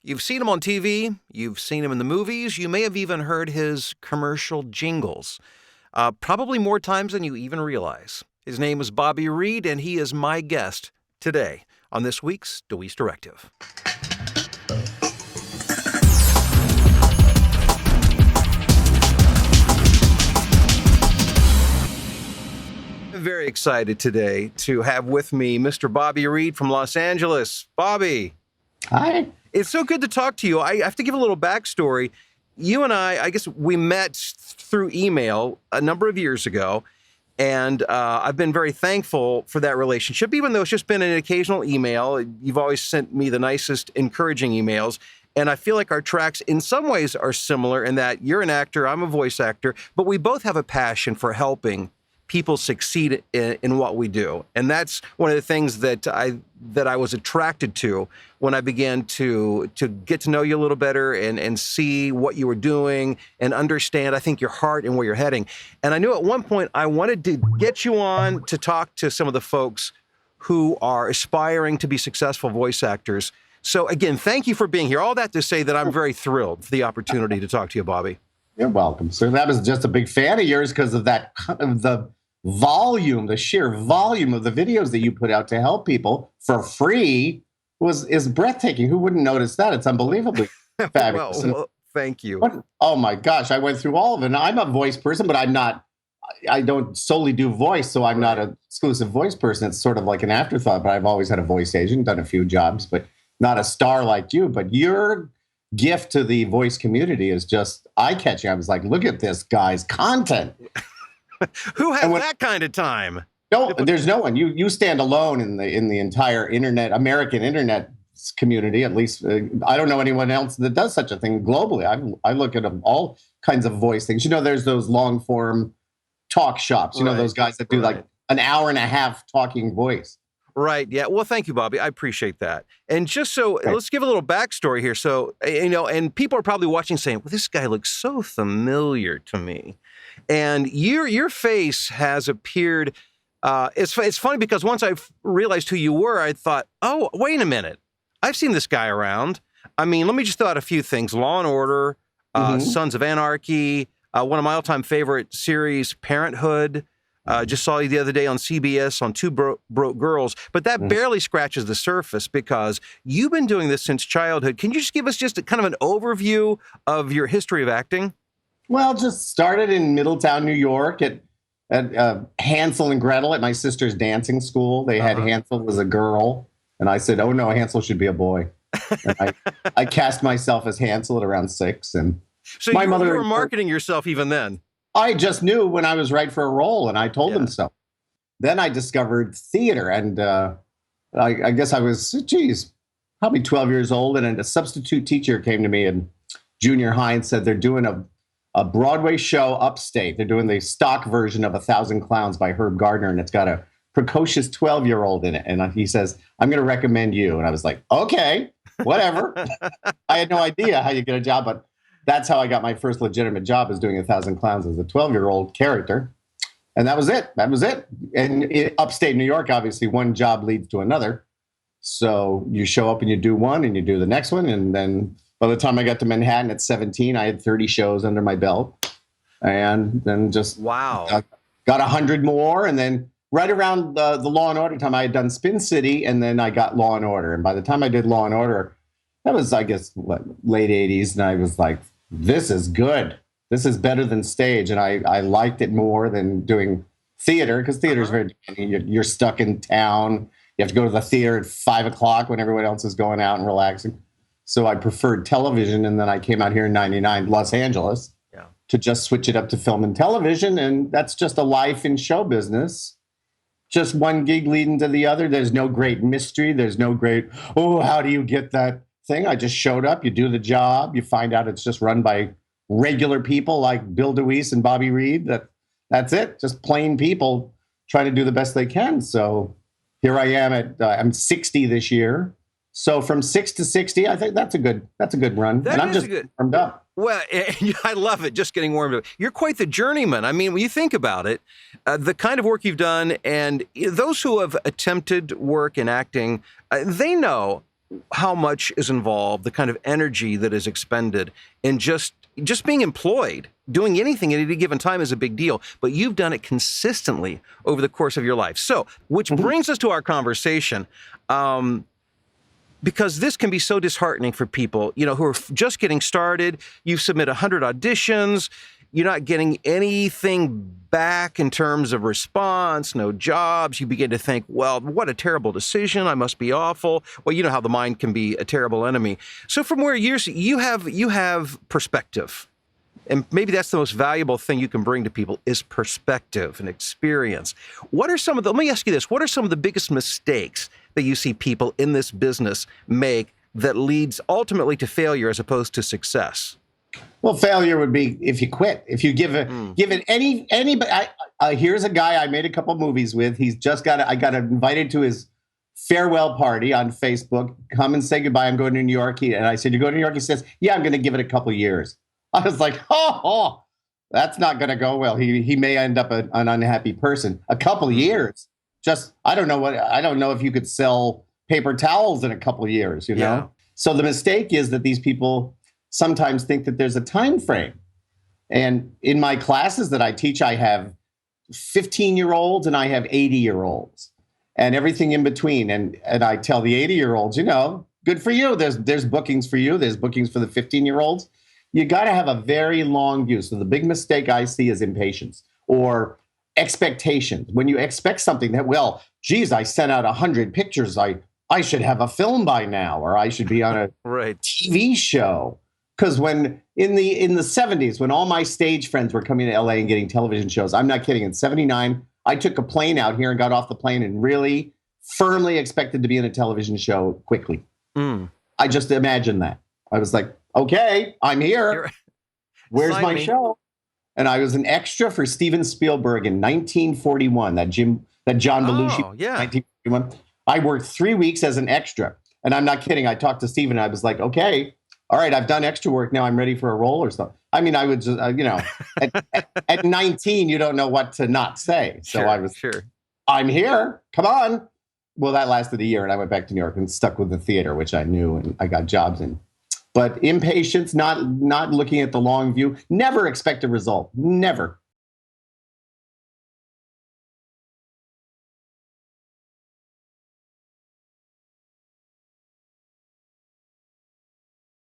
You've seen him on TV, you've seen him in the movies, you may have even heard his commercial jingles, probably more times than you even realize. His name is Bobby Reed, and he is my guest today on this week's DeWeese Directive. I'm very excited today to have with me Mr. Bobby Reed from Los Angeles. Bobby. Hi. It's so good to talk to you. I have to give a little backstory. You and I guess we met through email a number of years ago, and I've been very thankful for that relationship, even though it's just been an occasional email. You've always sent me the nicest, encouraging emails, and I feel like our tracks in some ways are similar in that you're an actor, I'm a voice actor, but we both have a passion for helping people succeed in what we do. And that's one of the things that I was attracted to when I began to get to know you a little better and see what you were doing and understand, I think, your heart and where you're heading. And I knew at one point I wanted to get you on to talk to some of the folks who are aspiring to be successful voice actors. So again, thank you for being here. All that to say that I'm very thrilled for the opportunity to talk to you, Bobby. You're welcome. So that was just a big fan of yours because of the volume, the sheer volume of the videos that you put out to help people for free is breathtaking. Who wouldn't notice that? It's unbelievably fabulous. well, thank you. Oh my gosh, I went through all of it. And I'm a voice person, but I don't solely do voice, so I'm not an exclusive voice person. It's sort of like an afterthought, but I've always had a voice agent, done a few jobs, but not a star like you. But your gift to the voice community is just eye-catching. I was like, look at this guy's content. Who has that kind of time? No, there's no one. You stand alone in the entire American internet community. At least I don't know anyone else that does such a thing globally. I look at all kinds of voice things. There's those long form talk shops. Those guys that do like an hour and a half talking voice. Right. Yeah. Well, thank you, Bobby. I appreciate that. And just so let's give a little backstory here. So, and people are probably watching saying, well, this guy looks so familiar to me. And your face has appeared. It's funny because once I realized who you were, I thought, oh, wait a minute. I've seen this guy around. I mean, let me just throw out a few things. Law and Order, Sons of Anarchy, one of my all-time favorite series, Parenthood. Just saw you the other day on CBS on Two Broke Girls, but that barely scratches the surface because you've been doing this since childhood. Can you just give us just a kind of an overview of your history of acting? Well, just started in Middletown, New York at Hansel and Gretel at my sister's dancing school. They had Hansel as a girl, and I said, oh no, Hansel should be a boy. And I cast myself as Hansel at around 6. And so you were marketing yourself even then? I just knew when I was right for a role, and I told them so. Then I discovered theater, and I guess I was, probably 12 years old, and a substitute teacher came to me in junior high and said they're doing a Broadway show upstate. They're doing the stock version of 1,000 Clowns by Herb Gardner, and it's got a precocious 12-year-old in it. And he says, I'm going to recommend you. And I was like, okay, whatever. I had no idea how you get a job, but that's how I got my first legitimate job, is doing 1,000 Clowns as a 12-year-old character. And that was it. And in upstate New York, obviously, one job leads to another. So you show up and you do one and you do the next one. And then by the time I got to Manhattan at 17, I had 30 shows under my belt. And then just got 100 more. And then right around the Law and Order time, I had done Spin City, and then I got Law and Order. And by the time I did Law and Order, that was, I guess, late 80s. And I was like, this is good. This is better than stage. And I liked it more than doing theater, because theater is very demanding. You're stuck in town. You have to go to the theater at 5 o'clock when everyone else is going out and relaxing. So I preferred television. And then I came out here in 99, Los Angeles, to just switch it up to film and television. And that's just a life in show business. Just one gig leading to the other. There's no great mystery. There's no great, how do you get that thing? I just showed up. You do the job. You find out it's just run by regular people like Bill DeWeese and Bobby Reed. That's it. Just plain people trying to do the best they can. So here I am I'm 60 this year. So from 6 to 60, I think that's a good run. And I'm just warmed up. Well, I love it, just getting warmed up. You're quite the journeyman. I mean, when you think about it, the kind of work you've done, and those who have attempted work in acting, they know how much is involved, the kind of energy that is expended in just being employed. Doing anything at any given time is a big deal, but you've done it consistently over the course of your life. So, which brings us to our conversation, because this can be so disheartening for people, who are just getting started. You submit 100 auditions. You're not getting anything back in terms of response, no jobs. You begin to think, well, what a terrible decision. I must be awful. Well, you know how the mind can be a terrible enemy. So from where you have perspective. And maybe that's the most valuable thing you can bring to people is perspective and experience. Let me ask you this. What are some of the biggest mistakes that you see people in this business make that leads ultimately to failure as opposed to success? Well, failure would be if you quit. If you give it anybody. Here's a guy I made a couple movies with. I got invited to his farewell party on Facebook. Come and say goodbye. I'm going to New York. And I said, "You go to New York?" He says, "Yeah, I'm going to give it a couple years." I was like, "Oh, that's not going to go well. He may end up an unhappy person. A couple years. I don't know if you could sell paper towels in a couple of years. Yeah. So the mistake is that these people sometimes think that there's a time frame. And in my classes that I teach, I have 15-year-olds and I have 80-year-olds and everything in between. And I tell the 80-year-olds, good for you. There's bookings for you. There's bookings for the 15-year-olds. You got to have a very long view. So the big mistake I see is impatience or expectations. When you expect something that, well, geez, I sent out 100 pictures. I should have a film by now, or I should be on a right. TV show. Because when in the 70s, when all my stage friends were coming to LA and getting television shows, I'm not kidding, in 79, I took a plane out here and got off the plane and really firmly expected to be in a television show quickly. I just imagined that. I was like, okay, I'm here. Where's my show? And I was an extra for Steven Spielberg in 1941, that John Belushi, yeah. 1941. I worked 3 weeks as an extra. And I'm not kidding. I talked to Steven and I was like, okay, all right, I've done extra work. Now I'm ready for a role or something. I mean, I would just, at 19, you don't know what to not say. So sure, I was, I'm here. Come on. Well, that lasted a year and I went back to New York and stuck with the theater, which I knew and I got jobs in. But impatience, not looking at the long view, never expect a result. Never.